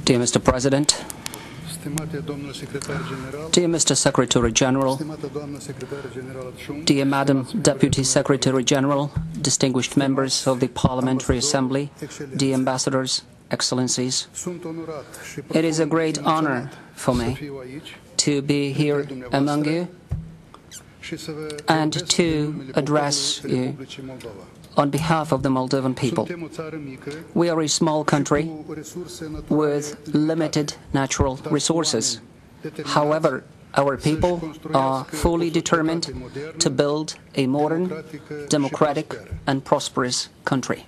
Dear Mr. President, dear Mr. Secretary General, dear Madam Deputy Secretary General, distinguished members of the Parliamentary Assembly, dear ambassadors, excellencies, it is a great honor for me to be here among you and to address you on behalf of the Moldovan people. We are a small country with limited natural resources. However, our people are fully determined to build a modern, democratic and prosperous country.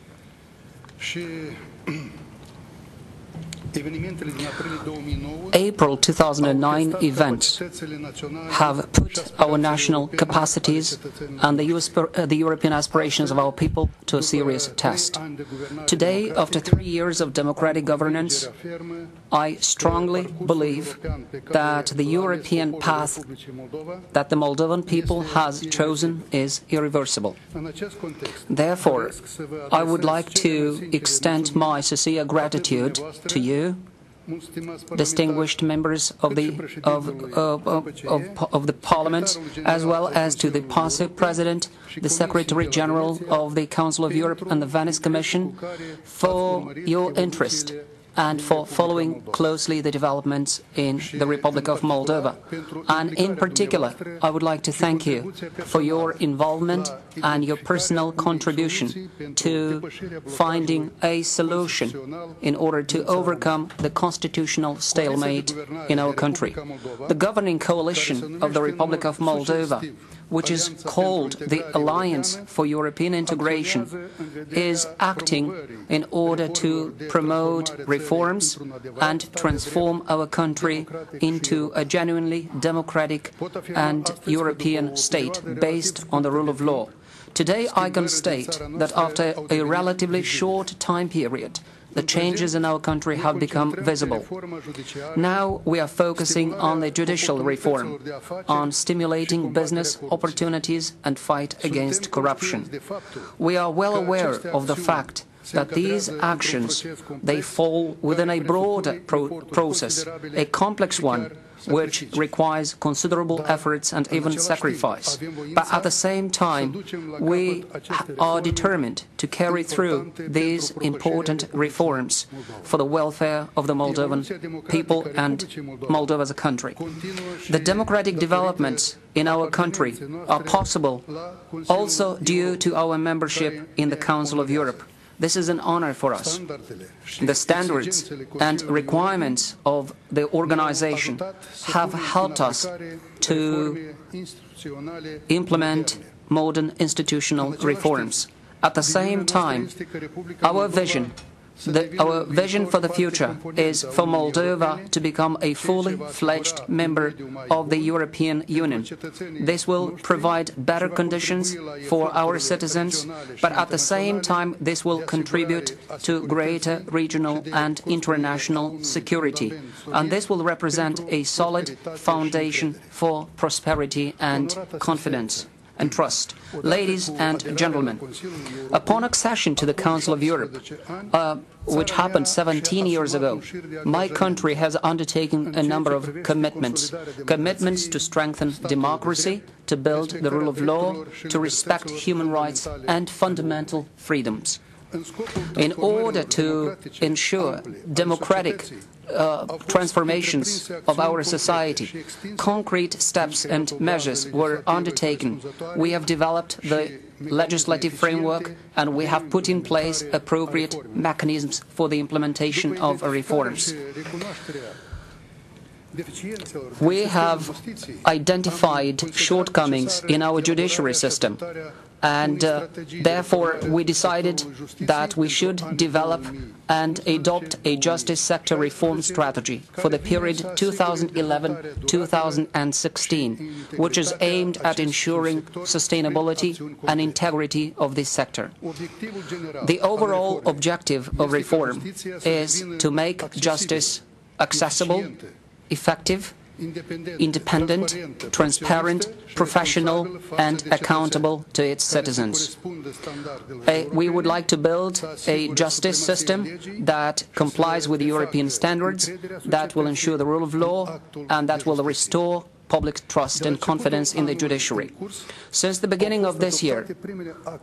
April 2009 events have put our national capacities and the European aspirations of our people to a serious test. Today, after 3 years of democratic governance, I strongly believe that the European path that the Moldovan people has chosen is irreversible. Therefore, I would like to extend my sincere gratitude to you, distinguished members of the Parliament, as well as to the President, the Secretary General of the Council of Europe and the Venice Commission, for your interest and for following closely the developments in the Republic of Moldova. And in particular, I would like to thank you for your involvement and your personal contribution to finding a solution in order to overcome the constitutional stalemate in our country. The governing coalition of the Republic of Moldova, which is called the Alliance for European Integration, is acting in order to promote reforms and transform our country into a genuinely democratic and European state based on the rule of law. Today I can state that after a relatively short time period, the changes in our country have become visible. Now we are focusing on the judicial reform, on stimulating business opportunities and fight against corruption. We are well aware of the fact that these actions, they fall within a broader process, a complex one, which requires considerable efforts and even sacrifice. But at the same time, we are determined to carry through these important reforms for the welfare of the Moldovan people and Moldova as a country. The democratic developments in our country are possible also due to our membership in the Council of Europe. This is an honor for us. The standards and requirements of the organization have helped us to implement modern institutional reforms. At the same time, our vision for the future is for Moldova to become a fully fledged member of the European Union. This will provide better conditions for our citizens, but at the same time this will contribute to greater regional and international security. And this will represent a solid foundation for prosperity and confidence and trust. Ladies and gentlemen, upon accession to the Council of Europe, which happened 17 years ago, my country has undertaken a number of commitments to strengthen democracy, to build the rule of law, to respect human rights and fundamental freedoms. In order to ensure democratic transformations of our society, concrete steps and measures were undertaken. We have developed the legislative framework and we have put in place appropriate mechanisms for the implementation of reforms. We have identified shortcomings in our judiciary system, and therefore we decided that we should develop and adopt a justice sector reform strategy for the period 2011-2016, which is aimed at ensuring sustainability and integrity of this sector. The overall objective of reform is to make justice accessible, effective independent, transparent, professional and accountable to its citizens. We would like to build a justice system that complies with European standards, that will ensure the rule of law and that will restore public trust and confidence in the judiciary. Since the beginning of this year,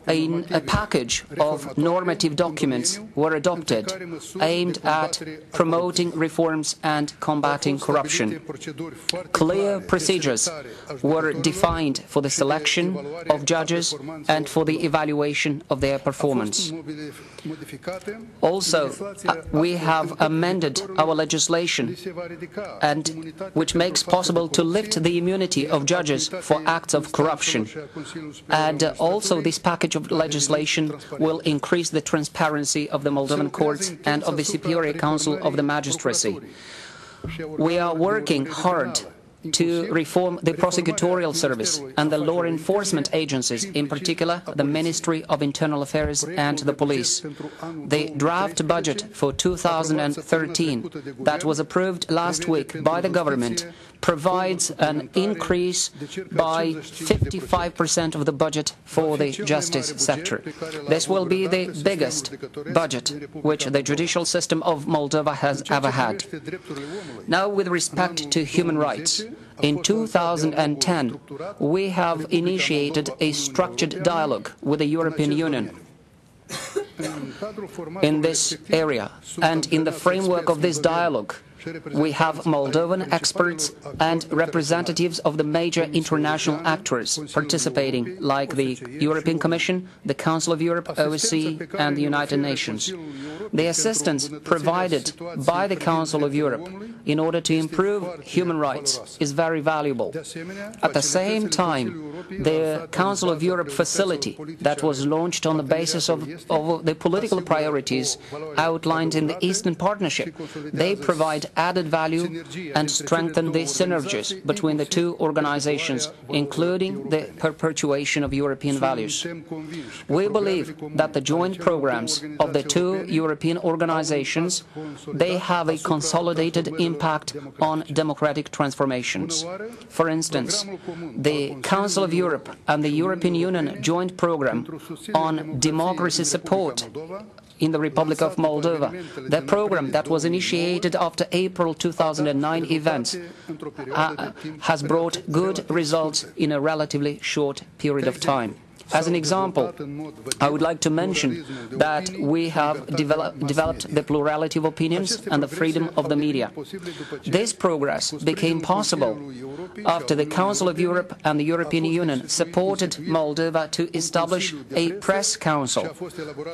a package of normative documents were adopted aimed at promoting reforms and combating corruption. Clear procedures were defined for the selection of judges and for the evaluation of their performance. Also, we have amended our legislation, which makes possible to lift the immunity of judges for acts of corruption. And also this package of legislation will increase the transparency of the Moldovan courts and of the Superior Council of the Magistracy. We are working hard to reform the prosecutorial service and the law enforcement agencies, in particular the Ministry of Internal Affairs and the police. The draft budget for 2013 that was approved last week by the government provides an increase by 55% of the budget for the justice sector. This will be the biggest budget which the judicial system of Moldova has ever had. Now, with respect to human rights, in 2010, we have initiated a structured dialogue with the European Union in this area, and in the framework of this dialogue, we have Moldovan experts and representatives of the major international actors participating, like the European Commission, the Council of Europe, OSCE and the United Nations. The assistance provided by the Council of Europe in order to improve human rights is very valuable. At the same time, the Council of Europe facility that was launched on the basis of the political priorities outlined in the Eastern Partnership, they provide added value and strengthen the synergies between the two organizations, including the perpetuation of European values. We believe that the joint programs of the two European organizations, they have a consolidated impact on democratic transformations. For instance, the Council of Europe and the European Union joint program on democracy support in the Republic of Moldova, the program that was initiated after April 2009 events, has brought good results in a relatively short period of time. As an example, I would like to mention that we have developed the plurality of opinions and the freedom of the media. This progress became possible after the Council of Europe and the European Union supported Moldova to establish a press council,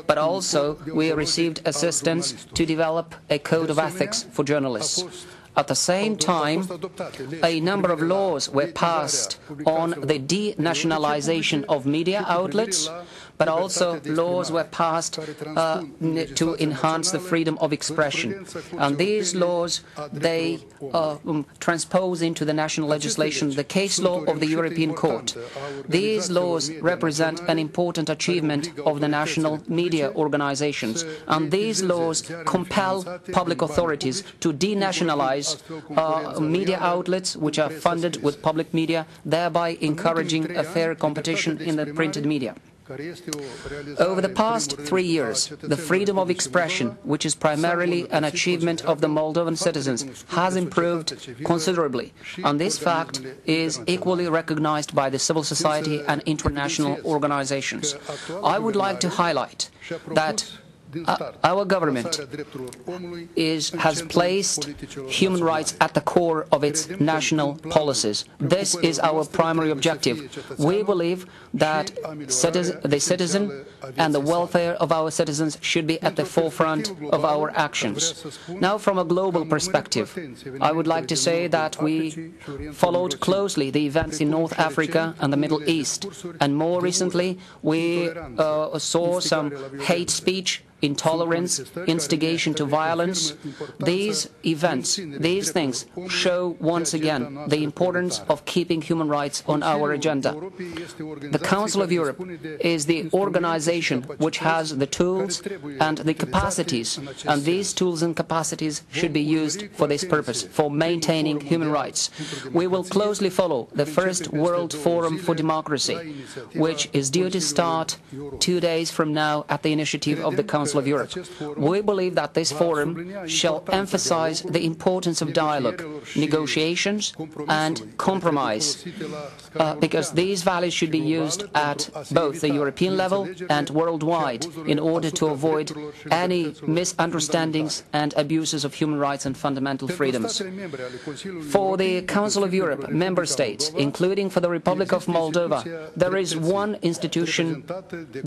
but also we received assistance to develop a code of ethics for journalists. At the same time, a number of laws were passed on the denationalization of media outlets, but also laws were passed to enhance the freedom of expression. And these laws, they transpose into the national legislation the case law of the European Court. These laws represent an important achievement of the national media organizations, and these laws compel public authorities to denationalize media outlets which are funded with public media, thereby encouraging a fair competition in the printed media. Over the past 3 years, the freedom of expression, which is primarily an achievement of the Moldovan citizens, has improved considerably, and this fact is equally recognized by the civil society and international organizations. I would like to highlight that our government has placed human rights at the core of its national policies. This is our primary objective. We believe that the citizen and the welfare of our citizens should be at the forefront of our actions. Now, from a global perspective, I would like to say that we followed closely the events in North Africa and the Middle East, and more recently we saw some hate speech intolerance, instigation to violence. These events, these things show once again the importance of keeping human rights on our agenda. The Council of Europe is the organization which has the tools and the capacities, and these tools and capacities should be used for this purpose, for maintaining human rights. We will closely follow the first World Forum for Democracy, which is due to start 2 days from now at the initiative of the Council of Europe. We believe that this forum shall emphasize the importance of dialogue, negotiations and compromise, because these values should be used at both the European level and worldwide in order to avoid any misunderstandings and abuses of human rights and fundamental freedoms. For the Council of Europe member states, including for the Republic of Moldova, there is one institution,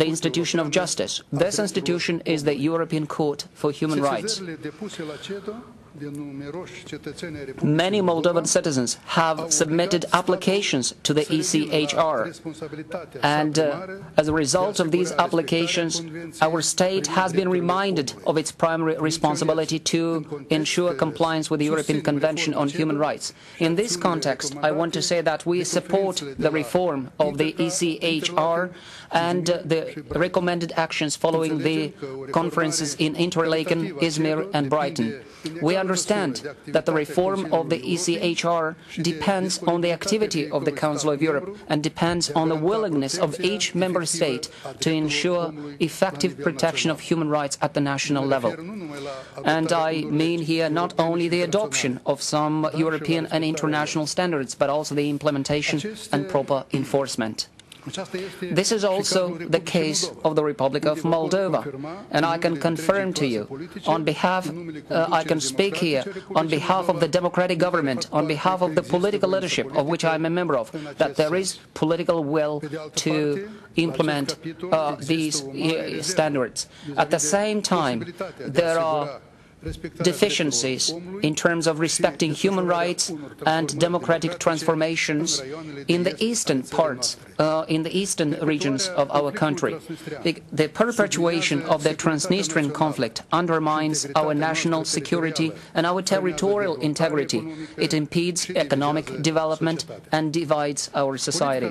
the institution of justice. This institution is the European Court for Human Rights. Many Moldovan citizens have submitted applications to the ECHR, and as a result of these applications, our state has been reminded of its primary responsibility to ensure compliance with the European Convention on Human Rights. In this context, I want to say that we support the reform of the ECHR and the recommended actions following the conferences in Interlaken, Izmir and Brighton. We understand that the reform of the ECHR depends on the activity of the Council of Europe and depends on the willingness of each member state to ensure effective protection of human rights at the national level. And I mean here not only the adoption of some European and international standards, but also the implementation and proper enforcement. This is also the case of the Republic of Moldova, and I can confirm to you, I can speak here on behalf of the democratic government, on behalf of the political leadership of which I am a member of, that there is political will to implement these standards. At the same time, there are deficiencies in terms of respecting human rights and democratic transformations in the eastern parts, in the eastern regions of our country. The perpetuation of the Transnistrian conflict undermines our national security and our territorial integrity. It impedes economic development and divides our society.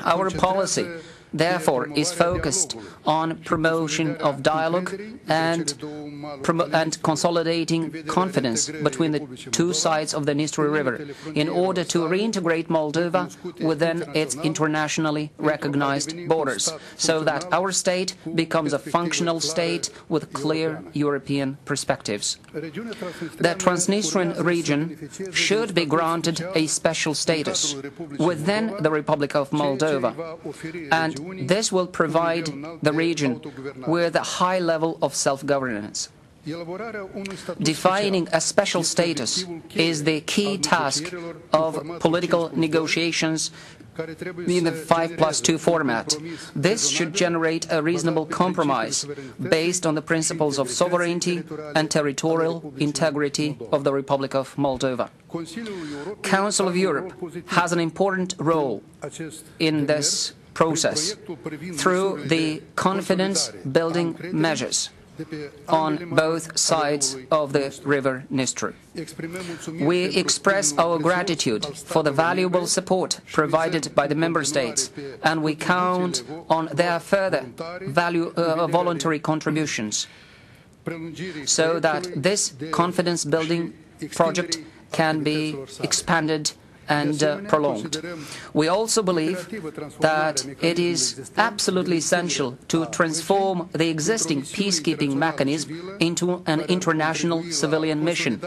Our policy therefore is focused on promotion of dialogue and consolidating confidence between the two sides of the Dniester River in order to reintegrate Moldova within its internationally recognized borders, so that our state becomes a functional state with clear European perspectives. The Transnistrian region should be granted a special status within the Republic of Moldova, and this will provide the region with a high level of self-governance. Defining a special status is the key task of political negotiations in the 5+2 format. This should generate a reasonable compromise based on the principles of sovereignty and territorial integrity of the Republic of Moldova. Council of Europe has an important role in this process through the confidence-building measures on both sides of the river Dniester. We express our gratitude for the valuable support provided by the member states, and we count on their further voluntary contributions, so that this confidence-building project can be expanded and prolonged. We also believe that it is absolutely essential to transform the existing peacekeeping mechanism into an international civilian mission,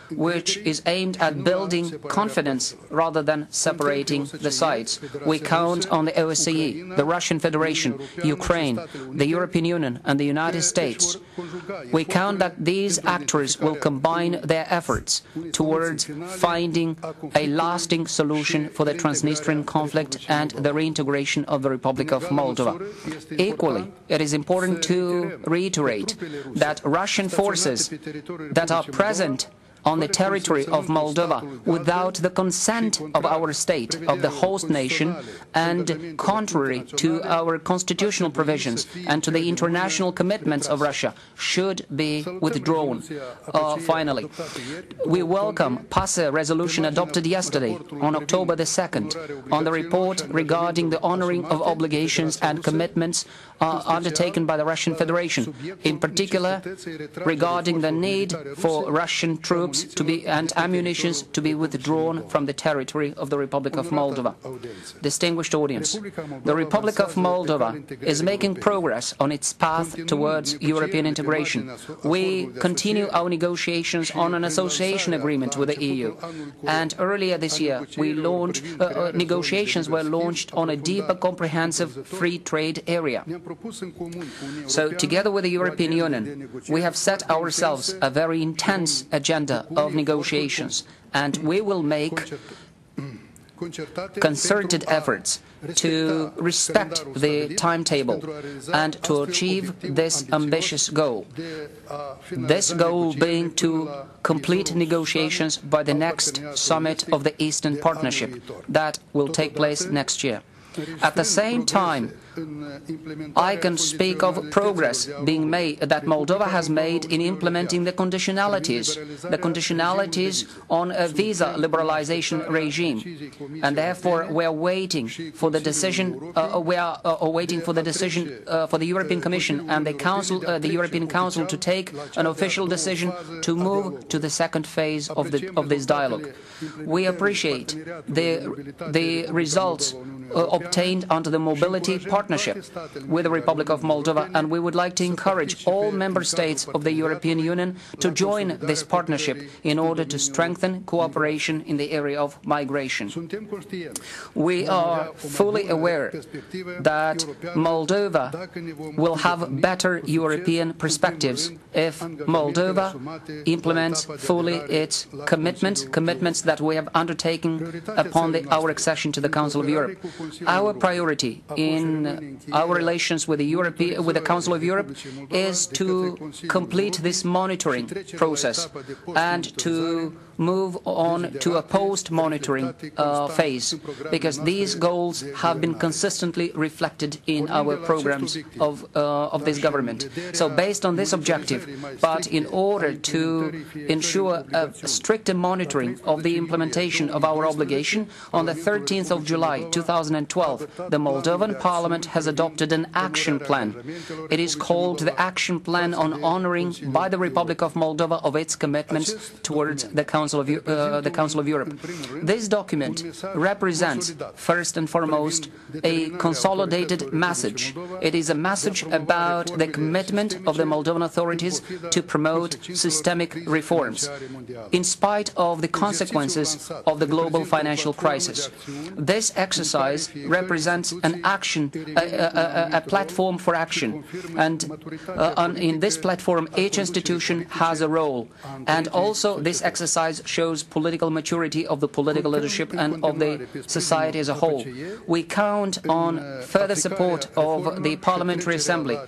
which is aimed at building confidence rather than separating the sides. We count on the OSCE, the Russian Federation, Ukraine, the European Union and the United States. We count that these actors will combine their efforts towards finding a lasting solution for the Transnistrian conflict and the reintegration of the Republic of Moldova. Equally, it is important to reiterate that Russian forces that are present on the territory of Moldova without the consent of our state, of the host nation, and contrary to our constitutional provisions and to the international commitments of Russia, should be withdrawn. Finally, we welcome PASE resolution adopted yesterday, on October the 2nd, on the report regarding the honoring of obligations and commitments undertaken by the Russian Federation, in particular regarding the need for Russian troops and ammunition to be withdrawn from the territory of the Republic of Moldova. Distinguished audience, the Republic of Moldova is making progress on its path towards European integration. We continue our negotiations on an association agreement with the EU, and earlier this year negotiations were launched on a deeper, comprehensive free trade area. So, together with the European Union, we have set ourselves a very intense agenda of negotiations, and we will make concerted efforts to respect the timetable and to achieve this ambitious goal. This goal being to complete negotiations by the next summit of the Eastern Partnership that will take place next year. At the same time, I can speak of progress being made, that Moldova has made in implementing the conditionalities on a visa liberalization regime, and therefore we are waiting for the decision. We are awaiting for the decision for the European Commission and the European Council to take an official decision to move to the second phase of this dialogue. We appreciate the results obtained under the mobility partnership with the Republic of Moldova, and we would like to encourage all member states of the European Union to join this partnership in order to strengthen cooperation in the area of migration. We are fully aware that Moldova will have better European perspectives if Moldova implements fully its commitments that we have undertaken upon our accession to the Council of Europe. Our priority in our relations with the Council of Europe is to complete this monitoring process and to move on to a post-monitoring phase, because these goals have been consistently reflected in our programs of this government. So based on this objective, but in order to ensure a stricter monitoring of the implementation of our obligation, on the 13th of July 2012, the Moldovan Parliament has adopted an action plan. It is called the Action Plan on Honoring by the Republic of Moldova of its commitments towards the Council of Europe. This document represents, first and foremost, a consolidated message. It is a message about the commitment of the Moldovan authorities to promote systemic reforms, in spite of the consequences of the global financial crisis. This exercise represents an action, a platform for action, and in this platform each institution has a role, and also this exercise shows political maturity of the political leadership and of the society as a whole. We count on further support of the Parliamentary Assembly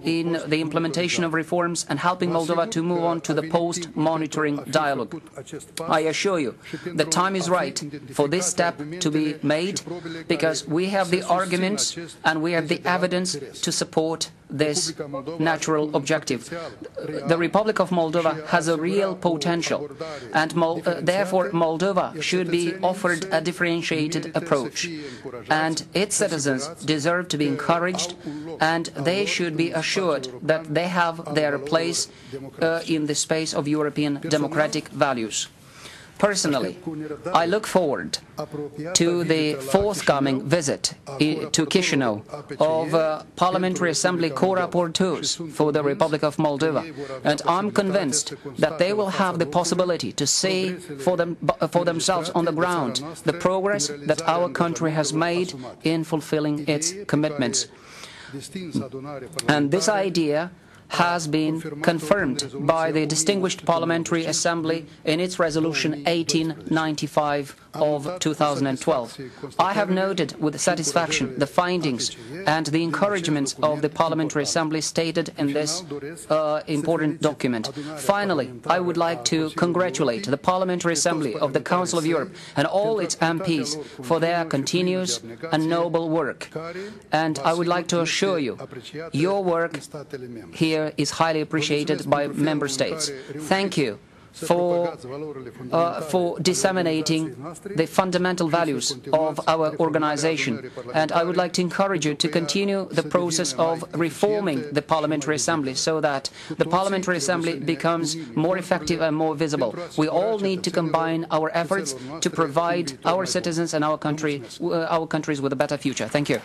in the implementation of reforms and helping Moldova to move on to the post-monitoring dialogue. I assure you, the time is right for this step to be made, because we have the arguments and we have the evidence to support this natural objective. The Republic of Moldova has a real potential, and therefore Moldova should be offered a differentiated approach, and its citizens deserve to be encouraged, and they should be assured that they have their place in the space of European democratic values. Personally, I look forward to the forthcoming visit to Chisinau of Parliamentary Assembly co-rapporteurs for the Republic of Moldova, and I'm convinced that they will have the possibility to see for themselves on the ground the progress that our country has made in fulfilling its commitments. And this idea has been confirmed by the distinguished Parliamentary Assembly in its resolution 1895 of 2012. I have noted with satisfaction the findings and the encouragements of the Parliamentary Assembly stated in this important document. Finally, I would like to congratulate the Parliamentary Assembly of the Council of Europe and all its MPs for their continuous and noble work. And I would like to assure you, your work here is highly appreciated by member states. Thank you for disseminating the fundamental values of our organization. And I would like to encourage you to continue the process of reforming the Parliamentary Assembly so that the Parliamentary Assembly becomes more effective and more visible. We all need to combine our efforts to provide our citizens and our countries with a better future. Thank you.